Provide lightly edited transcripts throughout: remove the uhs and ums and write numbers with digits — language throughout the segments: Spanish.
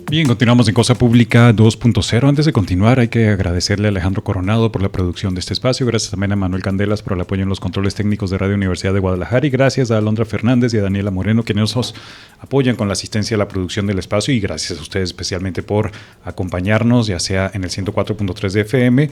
Bien, continuamos en Cosa Pública 2.0. Antes de continuar, hay que agradecerle a Alejandro Coronado por la producción de este espacio. Gracias también a Manuel Candelas por el apoyo en los controles técnicos de Radio Universidad de Guadalajara. Y gracias a Alondra Fernández y a Daniela Moreno, quienes nos apoyan con la asistencia a la producción del espacio. Y gracias a ustedes especialmente por acompañarnos, ya sea en el 104.3 de FM,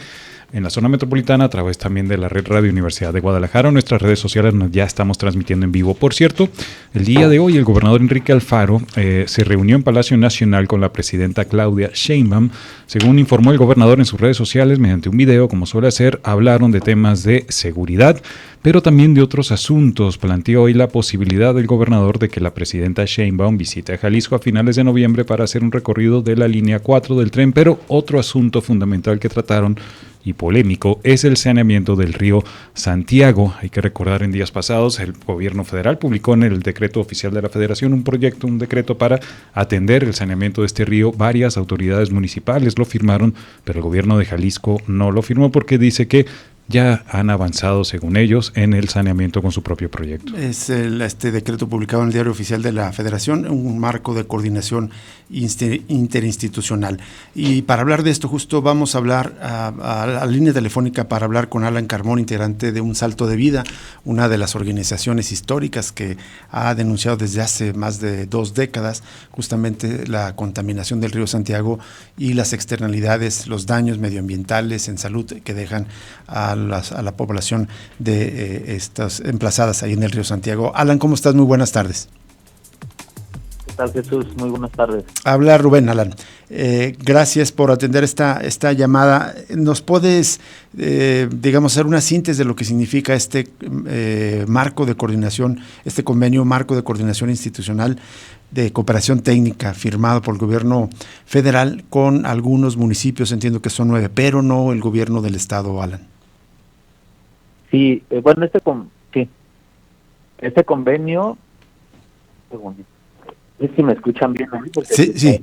en la zona metropolitana, a través también de la red Radio Universidad de Guadalajara. En nuestras redes sociales ya estamos transmitiendo en vivo. Por cierto, el día de hoy el gobernador Enrique Alfaro se reunió en Palacio Nacional con la presidenta Claudia Sheinbaum. Según informó el gobernador en sus redes sociales, mediante un video, como suele hacer, hablaron de temas de seguridad, pero también de otros asuntos. Planteó hoy la posibilidad del gobernador de que la presidenta Sheinbaum visite a Jalisco a finales de noviembre para hacer un recorrido de la línea 4 del tren, pero otro asunto fundamental que trataron y polémico es el saneamiento del río Santiago. Hay que recordar, en días pasados el gobierno federal publicó en el decreto oficial de la Federación un decreto para atender el saneamiento de este río. Varias autoridades municipales lo firmaron, pero el gobierno de Jalisco no lo firmó porque dice que ya han avanzado, según ellos, en el saneamiento con su propio proyecto. Es este decreto publicado en el Diario Oficial de la Federación, un marco de coordinación interinstitucional. Y para hablar de esto, justo vamos a hablar a la línea telefónica para hablar con Alan Carmón, integrante de Un Salto de Vida, una de las organizaciones históricas que ha denunciado desde hace más de 2 décadas justamente la contaminación del río Santiago y las externalidades, los daños medioambientales en salud que dejan a la población de estas emplazadas ahí en el río Santiago. Alan, ¿cómo estás? Muy buenas tardes. ¿Qué tal, Jesús? Muy buenas tardes. Habla Rubén, Alan. Gracias por atender esta llamada. ¿Nos puedes, digamos, hacer una síntesis de lo que significa este marco de coordinación, este convenio marco de coordinación institucional de cooperación técnica firmado por el gobierno federal con algunos municipios? Entiendo que son 9, pero no el gobierno del estado, Alan. Sí, bueno, este convenio, es si me escuchan bien. Sí.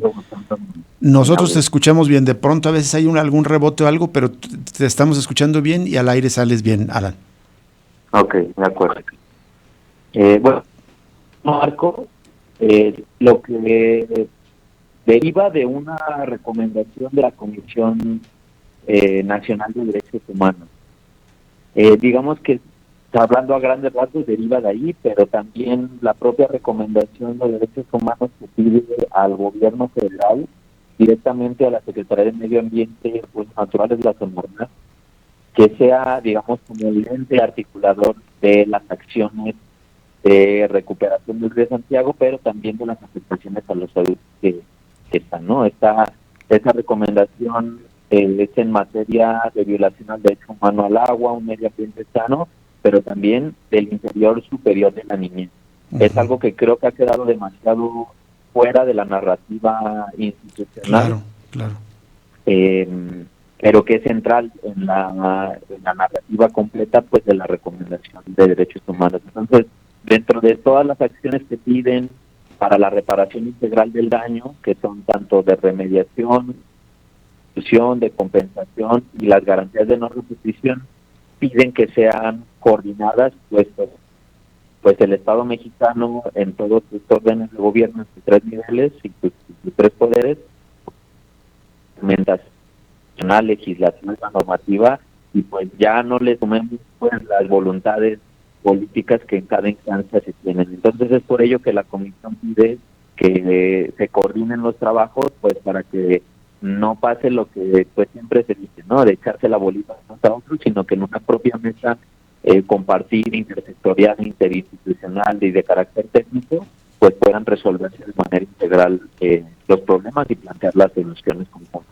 Nosotros te escuchamos bien. De pronto a veces hay algún rebote o algo, pero te estamos escuchando bien y al aire sales bien, Alan. Ok, de acuerdo. Bueno, Marco, lo que deriva de una recomendación de la Comisión Nacional de Derechos Humanos. Digamos que, hablando a grandes rasgos, deriva de ahí, pero también la propia recomendación de derechos humanos que pide al gobierno federal, directamente a la Secretaría de Medio Ambiente y Recursos Naturales de la Semarnat, que sea, digamos, como el ente articulador de las acciones de recuperación del río Santiago, pero también de las afectaciones a los adultos que están, ¿no? Esa recomendación es en materia de violación al derecho humano al agua, un medio ambiente sano, pero también del interior superior de la niñez. Uh-huh. Es algo que creo que ha quedado demasiado fuera de la narrativa institucional, claro. Pero que es central en la narrativa completa, pues, de la recomendación de derechos humanos. Entonces, dentro de todas las acciones que piden para la reparación integral del daño, que son tanto de remediación, de compensación y las garantías de no repetición, piden que sean coordinadas, pues el Estado mexicano en todos sus órdenes de gobierno, en sus 3 niveles y sus 3 poderes, nacional, legislativa, normativa, y pues ya no le sumemos pues las voluntades políticas que en cada instancia se tienen. Entonces es por ello que la Comisión pide que se coordinen los trabajos, pues para que no pase lo que pues siempre se dice, ¿no? De echarse la bolita a otros, sino que en una propia mesa compartir, intersectorial, interinstitucional y de carácter técnico, pues puedan resolverse de manera integral los problemas y plantear las soluciones conjuntas.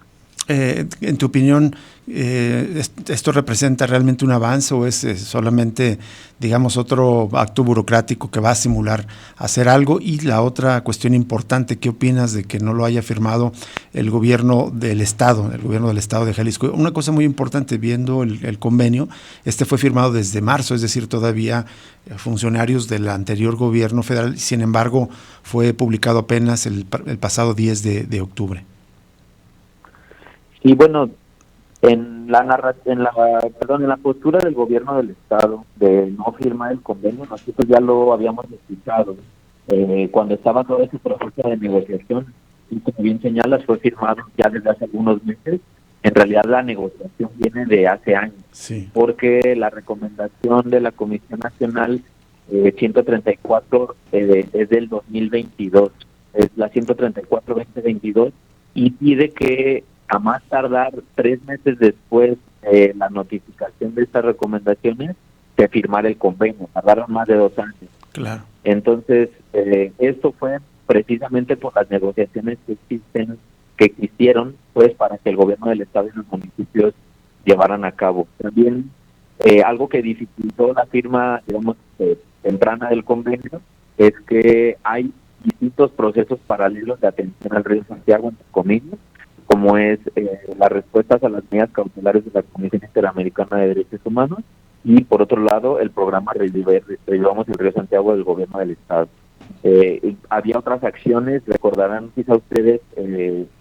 En tu opinión, ¿esto representa realmente un avance o es solamente, digamos, otro acto burocrático que va a simular hacer algo? Y la otra cuestión importante, ¿qué opinas de que no lo haya firmado el gobierno del Estado de Jalisco? Una cosa muy importante, viendo el convenio, fue firmado desde marzo, es decir, todavía funcionarios del anterior gobierno federal, sin embargo, fue publicado apenas el pasado 10 de octubre. Y bueno, en la postura del gobierno del estado de no firmar el convenio, nosotros ya lo habíamos escuchado cuando estaba todo ese proceso de negociación. y como bien señalas, fue firmado ya desde hace algunos meses. En realidad la negociación viene de hace años, Sí. porque la recomendación de la Comisión Nacional 134 es del 2022, es la 134-2022, y pide que a más tardar 3 meses después de la notificación de estas recomendaciones, se firmara el convenio. Tardaron más de 2 años. Claro. Entonces, esto fue precisamente por las negociaciones que existieron, pues, para que el gobierno del estado y los municipios llevaran a cabo. También algo que dificultó la firma, digamos, temprana del convenio, es que hay distintos procesos paralelos de atención al río Santiago, entre comillas, como es las respuestas a las medidas cautelares de la Comisión Interamericana de Derechos Humanos, y por otro lado el programa Revivamos el Río Santiago del gobierno del estado. Había otras acciones, recordarán quizá ustedes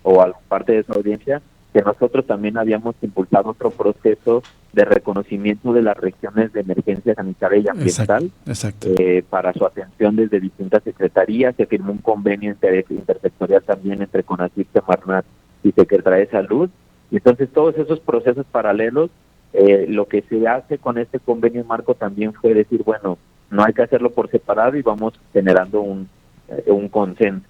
o a parte de su audiencia, que nosotros también habíamos impulsado otro proceso de reconocimiento de las regiones de emergencia sanitaria y ambiental. Exacto. Para su atención desde distintas secretarías. Se firmó un convenio intersectorial también entre CONACYT, Semarnat y Secretaría de Salud. Y entonces todos esos procesos paralelos, lo que se hace con este convenio marco también fue decir, bueno, no hay que hacerlo por separado y vamos generando un consenso.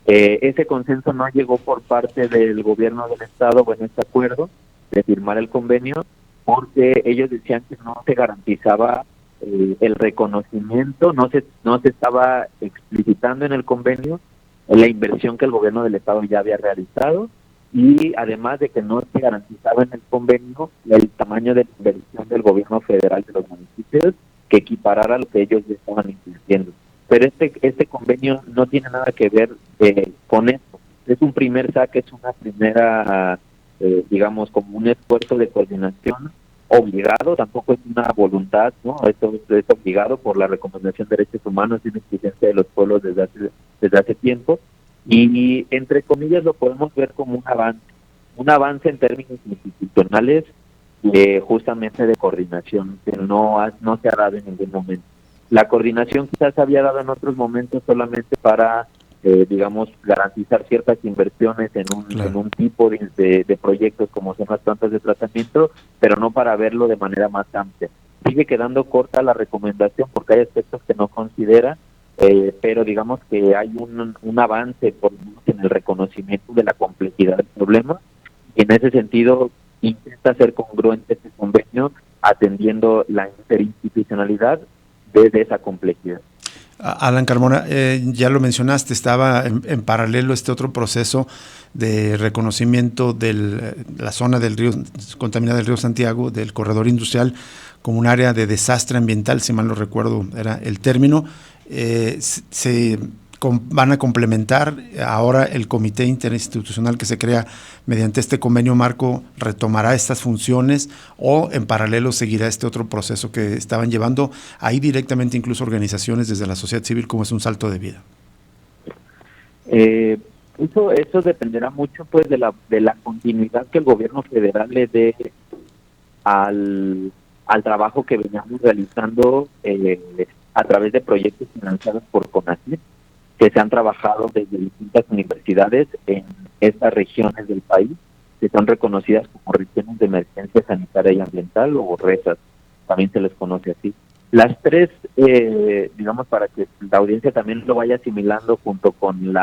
Ese consenso no llegó por parte del gobierno del estado, bueno, este acuerdo de firmar el convenio, porque ellos decían que no se garantizaba el reconocimiento, no se estaba explicitando en el convenio la inversión que el gobierno del estado ya había realizado, y además de que no se garantizaba en el convenio el tamaño de la inversión del gobierno federal de los municipios que equiparara lo que ellos ya estaban invirtiendo. Pero este convenio no tiene nada que ver con esto. Es un primer saque, es una primera, digamos, como un esfuerzo de coordinación obligado, tampoco es una voluntad, ¿no? Esto es obligado por la Recomendación de Derechos Humanos y una exigencia de los pueblos desde hace tiempo, y entre comillas lo podemos ver como un avance en términos institucionales, justamente de coordinación, que no se ha dado en ningún momento. La coordinación quizás se había dado en otros momentos solamente para, digamos, garantizar ciertas inversiones en un tipo de proyectos como son las plantas de tratamiento, pero no para verlo de manera más amplia. Sigue quedando corta la recomendación porque hay aspectos que no considera, pero digamos que hay un avance por lo menos en el reconocimiento de la complejidad del problema, y en ese sentido intenta ser congruente este convenio atendiendo la interinstitucionalidad de esa complejidad. Alan Carmona, ya lo mencionaste, estaba en paralelo este otro proceso de reconocimiento de la zona del río contaminada del río Santiago, del corredor industrial, como un área de desastre ambiental, si mal no recuerdo era el término. Van a complementar ahora el comité interinstitucional que se crea mediante este convenio marco, retomará estas funciones, o en paralelo seguirá este otro proceso que estaban llevando ahí directamente incluso organizaciones desde la sociedad civil, como es Un Salto de Vida. Eso dependerá mucho pues de la continuidad que el gobierno federal le dé al trabajo que veníamos realizando a través de proyectos financiados por CONACYT, que se han trabajado desde distintas universidades en estas regiones del país, que son reconocidas como regiones de emergencia sanitaria y ambiental, o RESAS, también se les conoce así. Las tres, digamos, para que la audiencia también lo vaya asimilando junto con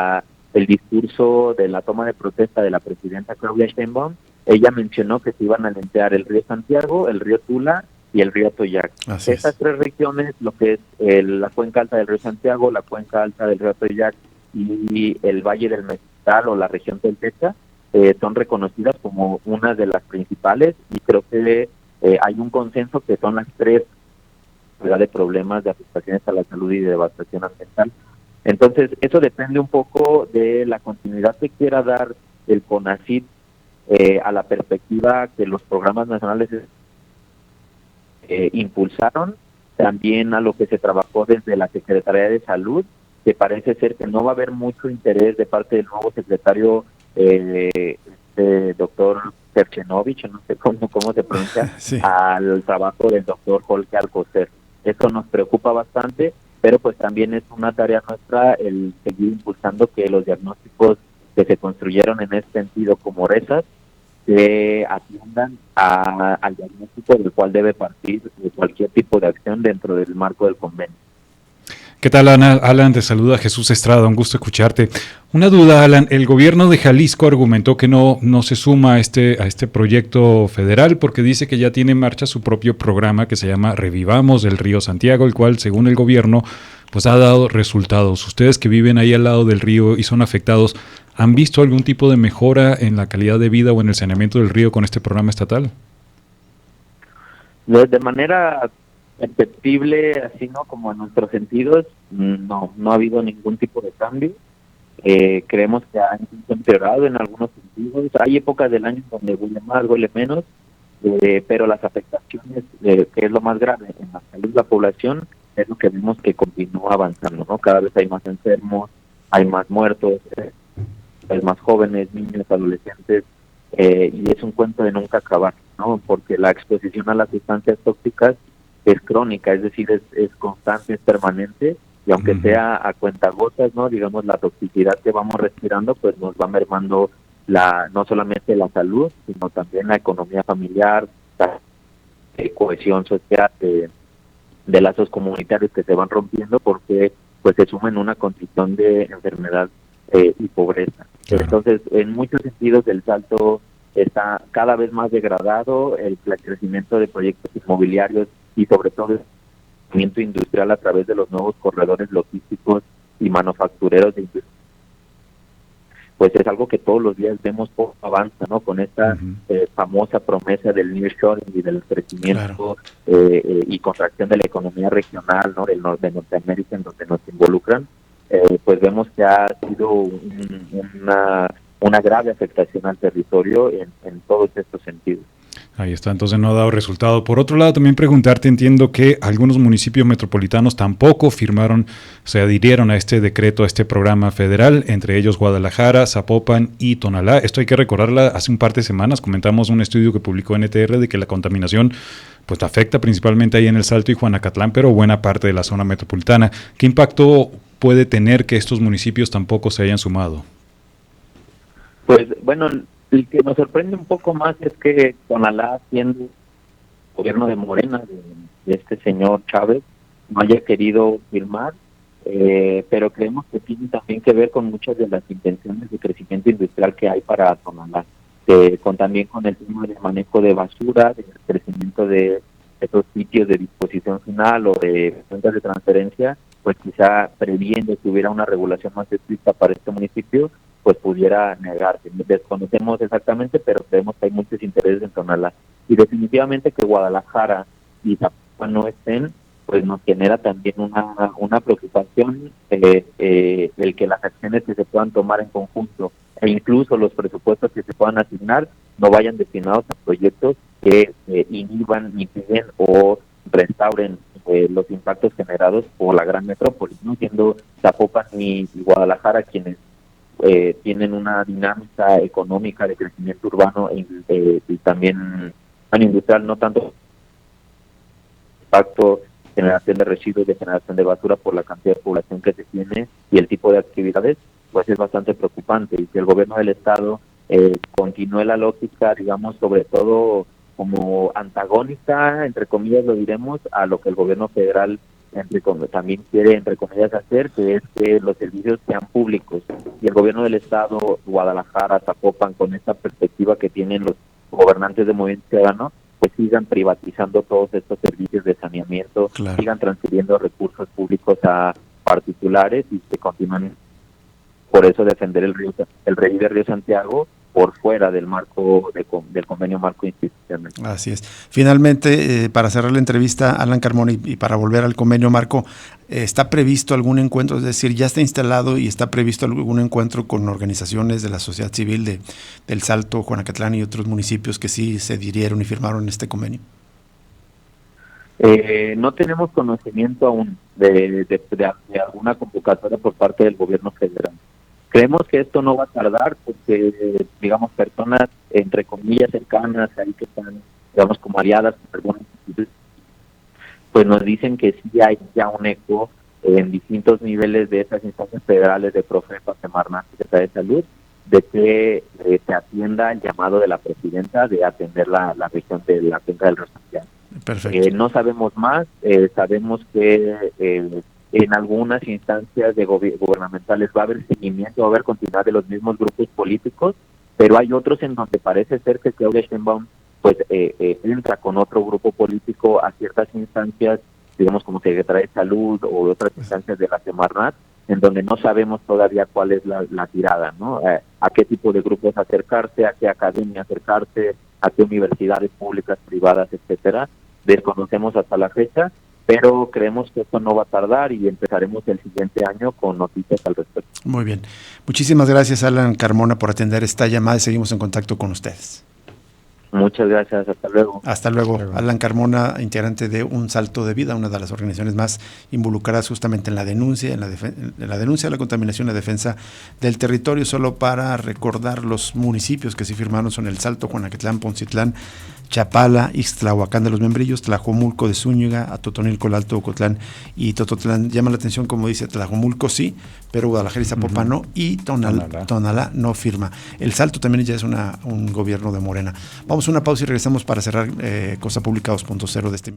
el discurso de la toma de protesta de la presidenta Claudia Sheinbaum, ella mencionó que se iban a limpiar el río Santiago, el río Tula y el río Atoyac. Estas tres regiones, lo que es la cuenca alta del río Santiago, la cuenca alta del río Atoyac y el Valle del Mezquital o la región del Techa, son reconocidas como una de las principales, y creo que hay un consenso que son las tres de problemas de afectaciones a la salud y de devastación ambiental. Entonces, eso depende un poco de la continuidad que quiera dar el CONACYT a la perspectiva que los programas nacionales impulsaron, también a lo que se trabajó desde la Secretaría de Salud, que parece ser que no va a haber mucho interés de parte del nuevo secretario, doctor Terchenovich, no sé cómo se pronuncia, sí, al trabajo del doctor Jorge Alcocer. Eso nos preocupa bastante, pero pues también es una tarea nuestra el seguir impulsando que los diagnósticos que se construyeron en ese sentido como RESAS, que atiendan al diagnóstico del cual debe partir de cualquier tipo de acción dentro del marco del convenio. ¿Qué tal, Alan? Te saluda Jesús Estrada, un gusto escucharte. Una duda, Alan, el gobierno de Jalisco argumentó que no se suma a este proyecto federal porque dice que ya tiene en marcha su propio programa que se llama Revivamos el Río Santiago, el cual, según el gobierno, pues ha dado resultados. Ustedes que viven ahí al lado del río y son afectados, ¿han visto algún tipo de mejora en la calidad de vida o en el saneamiento del río con este programa estatal? De manera perceptible, así no como en nuestros sentidos, no ha habido ningún tipo de cambio. Creemos que ha empeorado en algunos sentidos. Hay épocas del año donde huele más, huele menos, pero las afectaciones, que es lo más grave en la salud de la población, es lo que vemos que continúa avanzando, ¿no? Cada vez hay más enfermos, hay más muertos, hay más jóvenes, niños, adolescentes, y es un cuento de nunca acabar, ¿no? Porque la exposición a las sustancias tóxicas es crónica, es decir, es constante, es permanente, y aunque sea a cuentagotas, ¿no? Digamos, la toxicidad que vamos respirando, pues nos va mermando no solamente la salud, sino también la economía familiar, la cohesión social, de lazos comunitarios que se van rompiendo porque pues se suma en una condición de enfermedad y pobreza. Claro. Entonces, en muchos sentidos el Salto está cada vez más degradado, el crecimiento de proyectos inmobiliarios y sobre todo el crecimiento industrial a través de los nuevos corredores logísticos y manufactureros de industria, pues es algo que todos los días vemos poco avanza, ¿no? Con esta famosa promesa del nearshoring y del crecimiento, claro, y contracción de la economía regional, ¿no? De Norteamérica, en donde nos involucran, pues vemos que ha sido una grave afectación al territorio en todos estos sentidos. Ahí está, entonces no ha dado resultado. Por otro lado, también preguntarte, entiendo que algunos municipios metropolitanos tampoco firmaron, se adhirieron a este decreto, a este programa federal, entre ellos Guadalajara, Zapopan y Tonalá. Esto hay que recordarla, hace un par de semanas comentamos un estudio que publicó NTR de que la contaminación pues afecta principalmente ahí en El Salto y Juanacatlán, pero buena parte de la zona metropolitana. ¿Qué impacto puede tener que estos municipios tampoco se hayan sumado? Pues bueno, el que nos sorprende un poco más es que Tonalá, siendo el gobierno de Morena, de este señor Chávez, no haya querido firmar, pero creemos que tiene también que ver con muchas de las intenciones de crecimiento industrial que hay para Tonalá, también con el tema del manejo de basura, del crecimiento de estos sitios de disposición final o de cuentas de transferencia, pues quizá previendo que hubiera una regulación más estricta para este municipio, pues pudiera negarse. Desconocemos exactamente, pero creemos que hay muchos intereses en Tonalá. Y definitivamente que Guadalajara y Zapopan no estén, pues nos genera también una preocupación el que las acciones que se puedan tomar en conjunto e incluso los presupuestos que se puedan asignar no vayan destinados a proyectos que inhiban, mitiguen o restauren los impactos generados por la gran metrópoli, ¿no? Siendo Zapopan y Guadalajara quienes tienen una dinámica económica de crecimiento urbano y también industrial, no tanto impacto, generación de residuos, de generación de basura por la cantidad de población que se tiene y el tipo de actividades, pues es bastante preocupante. Y si el gobierno del estado continúe la lógica, digamos, sobre todo como antagónica, entre comillas lo diremos, a lo que el gobierno federal también quiere, entre comillas, hacer, que es que los servicios sean públicos. Y el gobierno del estado, Guadalajara, Zapopan, con esta perspectiva que tienen los gobernantes de Movimiento Ciudadano, pues sigan privatizando todos estos servicios de saneamiento, claro, sigan transfiriendo recursos públicos a particulares y se continúen. Por eso defender el Revive Río Santiago por fuera del marco del convenio marco institucional. Así es. Finalmente, para cerrar la entrevista, Alan Carmona, y para volver al convenio marco, ¿está previsto algún encuentro? Es decir, ¿ya está instalado y está previsto algún encuentro con organizaciones de la sociedad civil del Salto, Juanacatlán y otros municipios que sí se adhirieron y firmaron este convenio? No tenemos conocimiento aún de alguna convocatoria por parte del gobierno federal. Creemos que esto no va a tardar porque, digamos, personas, entre comillas, cercanas, ahí que están, digamos, como aliadas con algunas instituciones, pues nos dicen que sí hay ya un eco en distintos niveles de esas instancias federales de Profepa, Semarnat, Secretaría de Salud, de que se atienda el llamado de la presidenta de atender la región de la Cuenca del Río Santiago. Perfecto. No sabemos más, sabemos que en algunas instancias gubernamentales va a haber seguimiento, va a haber continuidad de los mismos grupos políticos, pero hay otros en donde parece ser que Claudia Sheinbaum pues entra con otro grupo político a ciertas instancias, digamos como Secretaría de Salud o otras instancias de la Semarnat, en donde no sabemos todavía cuál es la tirada, ¿no? A qué tipo de grupos acercarse, a qué academia acercarse, a qué universidades públicas, privadas, etcétera. Desconocemos hasta la fecha, pero creemos que esto no va a tardar y empezaremos el siguiente año con noticias al respecto. Muy bien. Muchísimas gracias, Alan Carmona, por atender esta llamada y seguimos en contacto con ustedes. Muchas gracias, hasta luego. Hasta luego. Alan Carmona, integrante de Un Salto de Vida, una de las organizaciones más involucradas justamente en la denuncia, en la denuncia de la contaminación y la defensa del territorio. Solo para recordar los municipios que sí firmaron son El Salto, Juanacatlán, Poncitlán, Chapala, Ixtlahuacán de los Membrillos, Tlajomulco de Zúñiga, Atotonilco, el Alto Ocotlán y Tototlán. Llama la atención, como dice, Tlajomulco sí, pero Guadalajara y Zapopan no, y Tonalá no firma. El Salto también ya es un gobierno de Morena. Vamos a una pausa y regresamos para cerrar Cosa Pública 2.0 de este